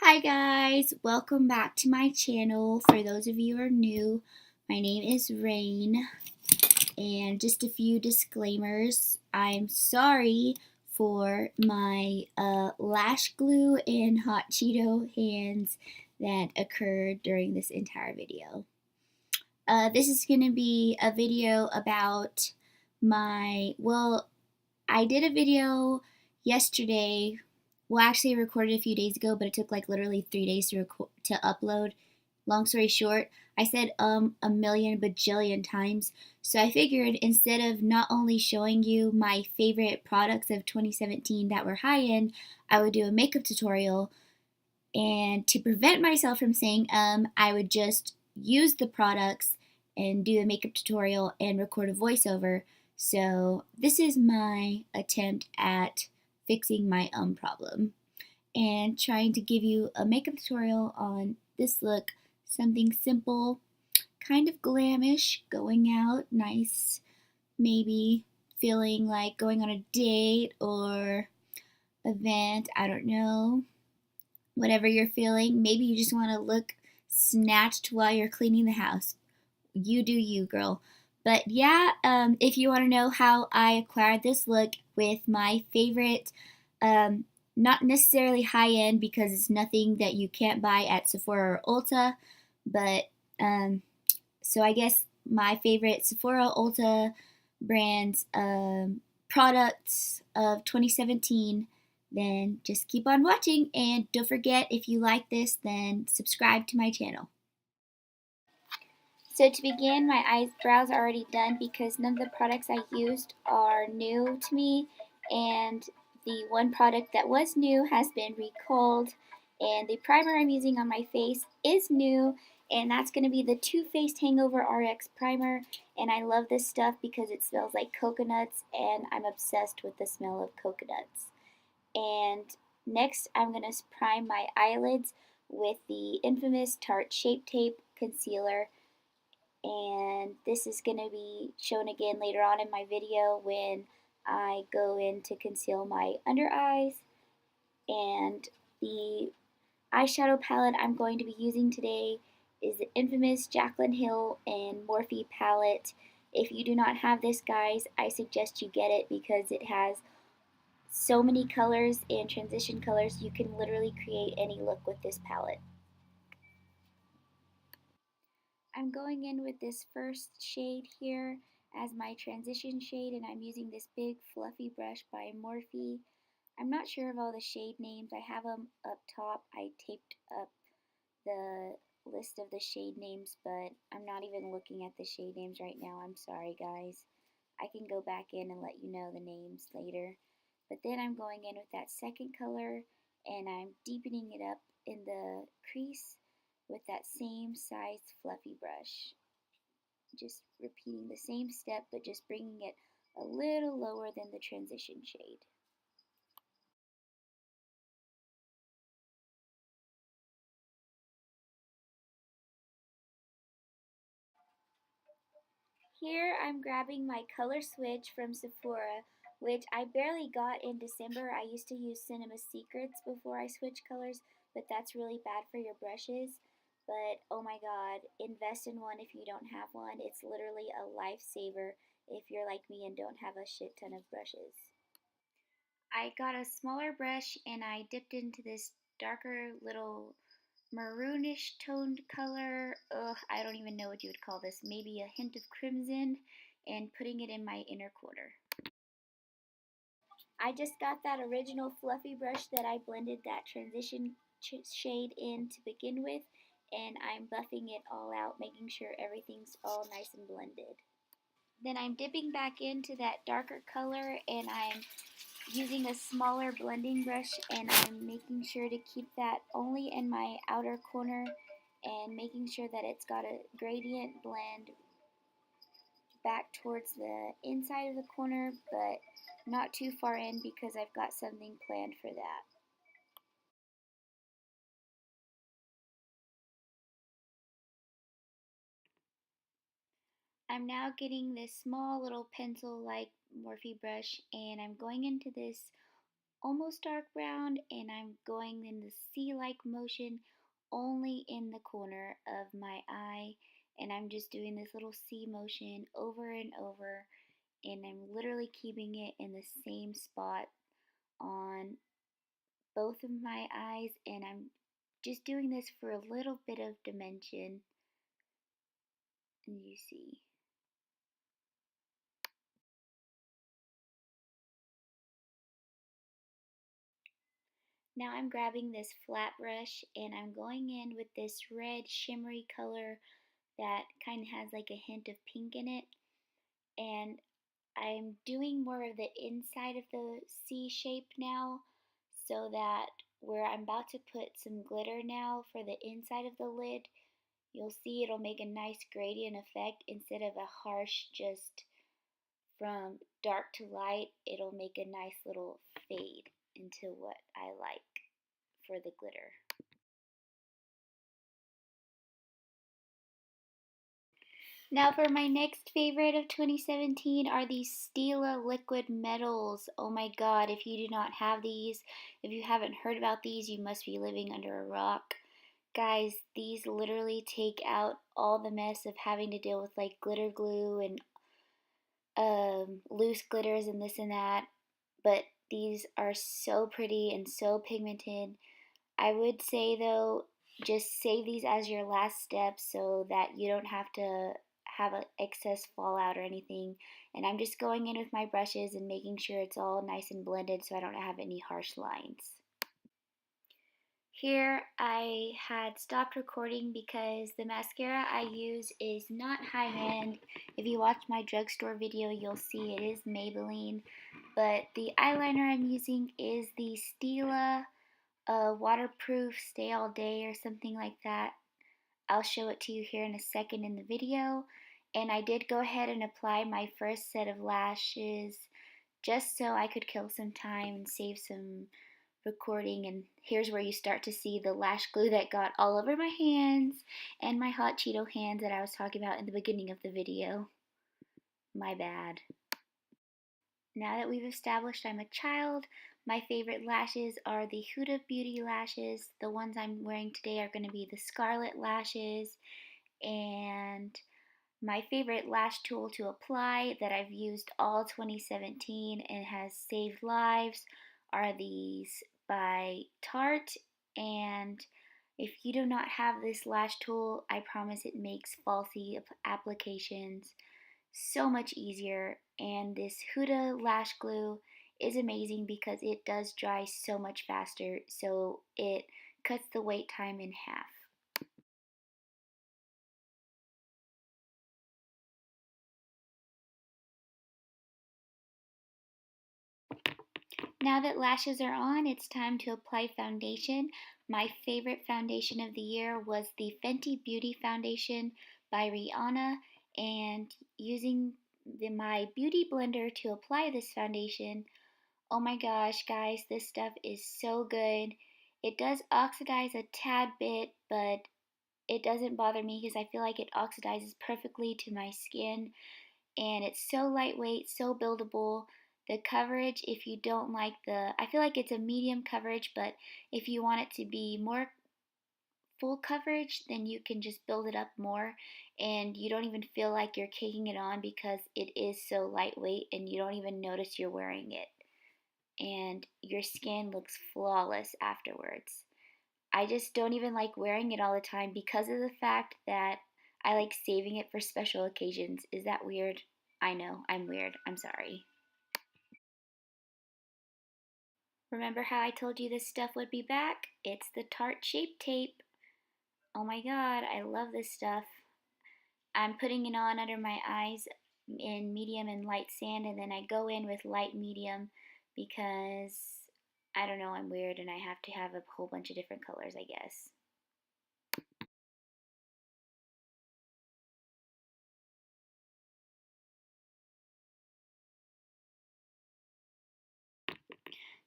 Hi guys, welcome back to my channel. For those of you who are new, my name is Rain, and just a few disclaimers. I'm sorry for my lash glue and hot Cheeto hands that occurred during this entire video. This is going to be a video about I did a video yesterday. Well, actually, I recorded a few days ago, but it took like literally 3 days to upload. Long story short, I said a million bajillion times. So I figured instead of not only showing you my favorite products of 2017 that were high end, I would do a makeup tutorial. And to prevent myself from saying I would just use the products and do a makeup tutorial and record a voiceover. So this is my attempt at fixing my problem and trying to give you a makeup tutorial on this look, something simple, kind of glamish, going out, nice, maybe feeling like going on a date or event, I don't know, whatever you're feeling. Maybe you just want to look snatched while you're cleaning the house. You do you, girl. But yeah, if you want to know how I acquired this look with my favorite, not necessarily high end because it's nothing that you can't buy at Sephora or Ulta, but so I guess my favorite Sephora Ulta brands products of 2017, then just keep on watching, and don't forget, if you like this, then subscribe to my channel. So to begin, my eyebrows are already done because none of the products I used are new to me, and the one product that was new has been recalled, and the primer I'm using on my face is new, and that's going to be the Too Faced Hangover RX Primer, and I love this stuff because it smells like coconuts, and I'm obsessed with the smell of coconuts. And next I'm going to prime my eyelids with the infamous Tarte Shape Tape Concealer, and this is going to be shown again later on in my video when I go in to conceal my under eyes. And the eyeshadow palette I'm going to be using today is the infamous Jaclyn Hill and Morphe palette. If you do not have this, guys, I suggest you get it because it has so many colors and transition colors. You can literally create any look with this palette. I'm going in with this first shade here as my transition shade, and I'm using this big fluffy brush by Morphe. I'm not sure of all the shade names. I have them up top. I taped up the list of the shade names, but I'm not even looking at the shade names right now. I'm sorry, guys. I can go back in and let you know the names later. But then I'm going in with that second color, and I'm deepening it up in the crease with that same size fluffy brush. Just repeating the same step, but just bringing it a little lower than the transition shade. Here I'm grabbing my color switch from Sephora, which I barely got in December. I used to use Cinema Secrets before I switched colors, but that's really bad for your brushes. But oh my god, invest in one if you don't have one. It's literally a lifesaver if you're like me and don't have a shit ton of brushes. I got a smaller brush and I dipped into this darker little maroonish toned color. Ugh, I don't even know what you would call this. Maybe a hint of crimson, and putting it in my inner corner. I just got that original fluffy brush that I blended that transition shade in to begin with, and I'm buffing it all out, making sure everything's all nice and blended. Then I'm dipping back into that darker color, and I'm using a smaller blending brush, and I'm making sure to keep that only in my outer corner and making sure that it's got a gradient blend back towards the inside of the corner, but not too far in because I've got something planned for that. I'm now getting this small little pencil like Morphe brush, and I'm going into this almost dark brown, and I'm going in the C-like motion only in the corner of my eye, and I'm just doing this little C motion over and over, and I'm literally keeping it in the same spot on both of my eyes, and I'm just doing this for a little bit of dimension, and you see. Now I'm grabbing this flat brush and I'm going in with this red shimmery color that kind of has like a hint of pink in it, and I'm doing more of the inside of the C shape now, so that where I'm about to put some glitter now for the inside of the lid, you'll see it'll make a nice gradient effect instead of a harsh just from dark to light. It'll make a nice little fade into what I like for the glitter. Now for my next favorite of 2017 are these Stila liquid metals. Oh my god, if you do not have these, if you haven't heard about these, you must be living under a rock. Guys, these literally take out all the mess of having to deal with like glitter glue and loose glitters and this and that. But these are so pretty and so pigmented. I would say though, just save these as your last step so that you don't have to have an excess fallout or anything. And I'm just going in with my brushes and making sure it's all nice and blended so I don't have any harsh lines. Here I had stopped recording because the mascara I use is not high-end. If you watch my drugstore video, you'll see it is Maybelline. But the eyeliner I'm using is the Stila waterproof stay all day or something like that. I'll show it to you here in a second in the video. And I did go ahead and apply my first set of lashes just so I could kill some time and save some recording. And here's where you start to see the lash glue that got all over my hands and my hot Cheeto hands that I was talking about in the beginning of the video. My bad. Now that we've established I'm a child, my favorite lashes are the Huda Beauty lashes. The ones I'm wearing today are going to be the Scarlet lashes. And my favorite lash tool to apply that I've used all 2017 and has saved lives are these by Tarte. And if you do not have this lash tool, I promise it makes falsy applications so much easier. And this Huda lash glue is amazing because it does dry so much faster, so it cuts the wait time in half. Now that lashes are on, it's time to apply foundation. My favorite foundation of the year was the Fenty Beauty Foundation by Rihanna, and using my beauty blender to apply this foundation, oh my gosh, guys, this stuff is so good. It does oxidize a tad bit, but it doesn't bother me because I feel like it oxidizes perfectly to my skin. And it's so lightweight, so buildable. The coverage, if you don't like I feel like it's a medium coverage, but if you want it to be more full coverage, then you can just build it up more, and you don't even feel like you're caking it on because it is so lightweight and you don't even notice you're wearing it. And your skin looks flawless afterwards. I just don't even like wearing it all the time because of the fact that I like saving it for special occasions. Is that weird? I know, I'm weird. I'm sorry. Remember how I told you this stuff would be back? It's the Tarte Shape Tape. Oh my god, I love this stuff. I'm putting it on under my eyes in medium and light sand, and then I go in with light medium because I don't know, I'm weird and I have to have a whole bunch of different colors, I guess.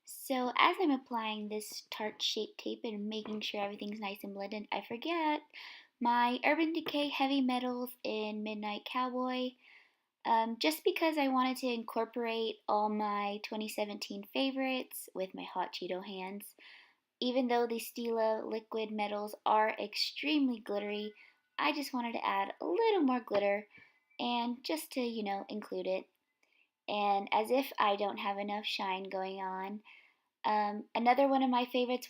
So as I'm applying this Tarte Shape Tape and making sure everything's nice and blended, I forget my Urban Decay Heavy Metals in Midnight Cowboy. just because I wanted to incorporate all my 2017 favorites with my hot Cheeto hands. Even though the Stila liquid metals are extremely glittery, I just wanted to add a little more glitter and just to, include it. And as if I don't have enough shine going on, another one of my favorites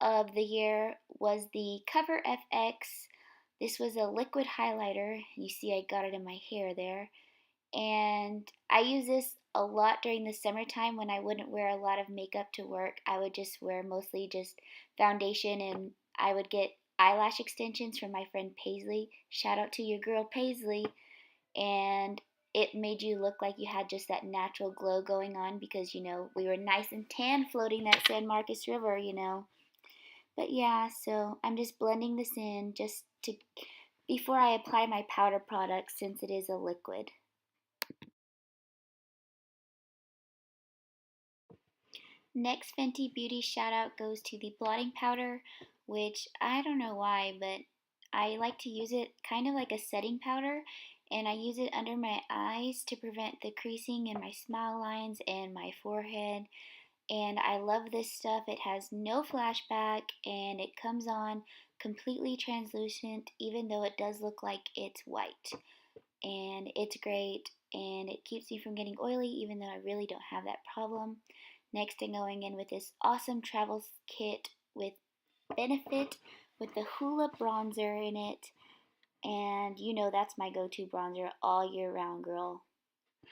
of the year was the Cover FX. This was a liquid highlighter. You see I got it in my hair there. And I use this a lot during the summertime when I wouldn't wear a lot of makeup to work. I would just wear mostly just foundation, and I would get eyelash extensions from my friend Paisley. Shout out to your girl Paisley. And it made you look like you had just that natural glow going on because, we were nice and tan floating that San Marcos River. But yeah, so I'm just blending this in just to before I apply my powder product since it is a liquid. Next Fenty Beauty shout out goes to the blotting powder, which I don't know why, but I like to use it kind of like a setting powder, and I use it under my eyes to prevent the creasing in my smile lines and my forehead. And I love this stuff. It has no flashback and it comes on completely translucent, even though it does look like it's white. And it's great, and it keeps me from getting oily, even though I really don't have that problem. Next, I'm going in with this awesome travel kit with Benefit with the Hoola bronzer in it. And that's my go-to bronzer all year round, girl.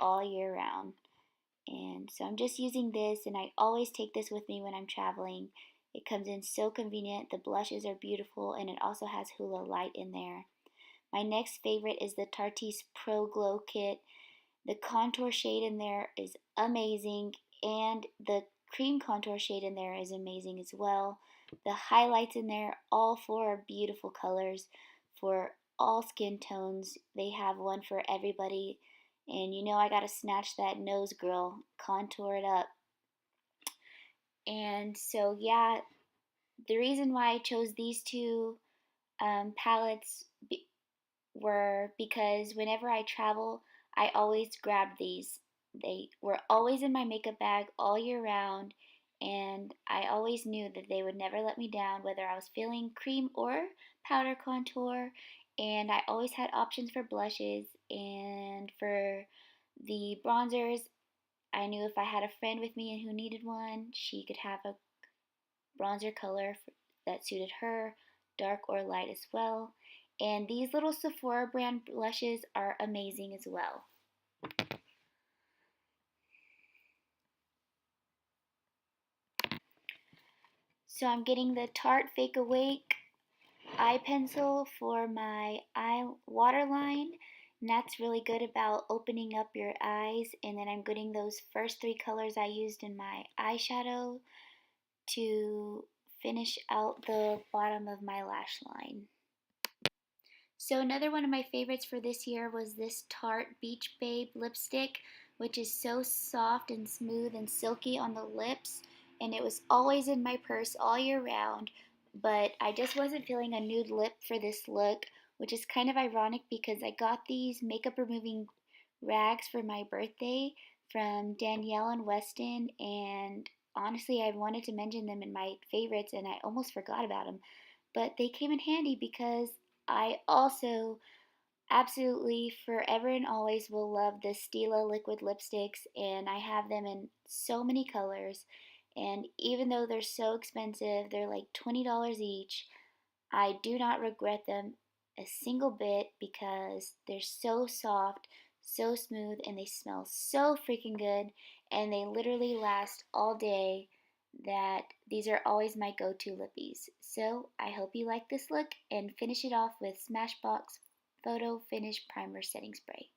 All year round. And so I'm just using this, and I always take this with me when I'm traveling. It comes in so convenient. The blushes are beautiful, and it also has Hoola Light in there. My next favorite is the Tarteist Pro Glow Kit. The contour shade in there is amazing, and the cream contour shade in there is amazing as well. The highlights in there, all four are beautiful colors for all skin tones. They have one for everybody. And I gotta snatch that nose, girl. Contour it up. And so, yeah, the reason why I chose these two palettes were because whenever I travel, I always grab these. They were always in my makeup bag all year round, and I always knew that they would never let me down, whether I was feeling cream or powder contour. And I always had options for blushes, and for the bronzers, I knew if I had a friend with me and who needed one, she could have a bronzer color that suited her, dark or light as well. And these little Sephora brand blushes are amazing as well. So I'm getting the Tarte Fake Awake eye pencil for my eye waterline. And that's really good about opening up your eyes. And then I'm getting those first three colors I used in my eyeshadow to finish out the bottom of my lash line. So another one of my favorites for this year was this Tarte Beach Babe lipstick, which is so soft and smooth and silky on the lips, and it was always in my purse all year round, but I just wasn't feeling a nude lip for this look, which is kind of ironic because I got these makeup removing rags for my birthday from Danielle and Weston, and honestly I wanted to mention them in my favorites and I almost forgot about them, but they came in handy because I also absolutely forever and always will love the Stila liquid lipsticks, and I have them in so many colors. And even though they're so expensive, they're like $20 each, I do not regret them a single bit because they're so soft, so smooth, and they smell so freaking good, and they literally last all day. That these are always my go-to lippies. So I hope you like this look and finish it off with Smashbox Photo Finish Primer Setting Spray.